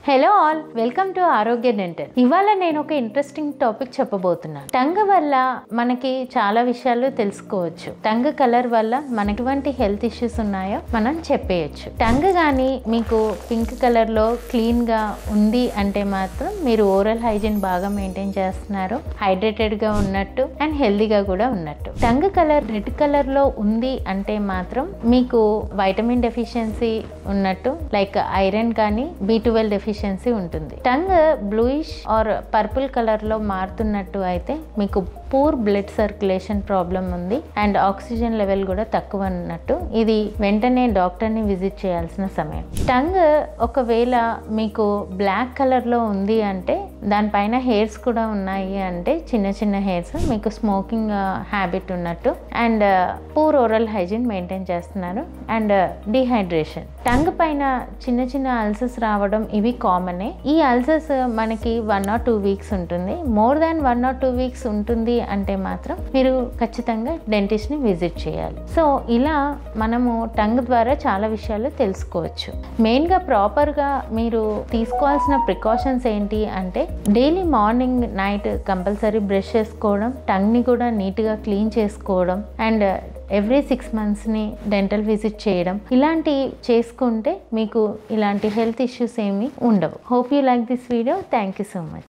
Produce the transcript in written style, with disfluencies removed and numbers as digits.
Hello all, welcome to ఆరోగ్య dental. ఇవాళ నేను ఒక ఇంట్రెస్టింగ్ టాపిక్ చెప్పబోతున్నాను. టంగ్ వల్ల మనకి చాలా విషయాలు తెలుసుకోవచ్చు. టంగ్ కలర్ వల్ల మనకి ఎటువంటి హెల్త్ ఇష్యూస్ ఉన్నాయో మనం చెప్పేయచ్చు. టంగ్ కానీ మీకు పింక్ కలర్ లో క్లీన్ గా ఉంది అంటే మాత్రం మీరు ఓరల్ హైజీన్ బాగా మెయింటైన్ చేస్తున్నారు, హైడ్రేటెడ్ గా ఉన్నట్టు అండ్ హెల్దీగా కూడా ఉన్నట్టు. టంగ్ కలర్ రెడ్ కలర్ లో ఉంది అంటే మాత్రం మీకు వైటమిన్ డెఫిషియన్సీ ఉన్నట్టు, లైక్ ఐరన్ కానీ B12 డెఫిషియన్సీ ఉంటుంది. Tongue bluish are purple colour లో మారుతున్నట్టు అయితే మీకు పూర్ బ్లడ్ సర్క్యులేషన్ ప్రాబ్లం ఉంది అండ్ ఆక్సిజన్ లెవెల్ కూడా తక్కువ ఉన్నట్టు. ఇది వెంటనే డాక్టర్ని విజిట్ చేయాల్సిన సమయం. టంగ్ ఒకవేళ మీకు బ్లాక్ కలర్ లో ఉంది అంటే దానిపైన హెయిర్స్ కూడా ఉన్నాయి అంటే చిన్న చిన్న హెయిర్స్, మీకు స్మోకింగ్ హ్యాబిట్ ఉన్నట్టు and poor oral hygiene maintain చేస్తున్నారు అండ్ డిహైడ్రేషన్. టంగ్ పైన చిన్న చిన్న అల్సర్స్ రావడం ఇవి కామనే. ఈ అల్సర్స్ మనకి 1 or 2 వీక్స్ ఉంటుంది. మోర్ దాన్ 1 or 2 వీక్స్ ఉంటుంది అంటే మాత్రం మీరు ఖచ్చితంగా డెంటిస్ట్ ని విజిట్ చేయాలి. సో ఇలా మనము టంగ్ ద్వారా చాలా విషయాలు తెలుసుకోవచ్చు. మెయిన్ గా ప్రాపర్ గా మీరు తీసుకోవాల్సిన ప్రికాషన్స్ ఏంటి అంటే daily morning night compulsory brush చేసుకోవడం, టంగ్ ని కూడా నీట్ గా క్లీన్ చేసుకోవడం అండ్ ఎవ్రీ 6 monthsని డెంటల్ విజిట్ చేయడం, ఇలాంటి చేసుకుంటే మీకు ఇలాంటి హెల్త్ ఇష్యూస్ ఏమీ ఉండవు. Hope you like this video. Thank you so much.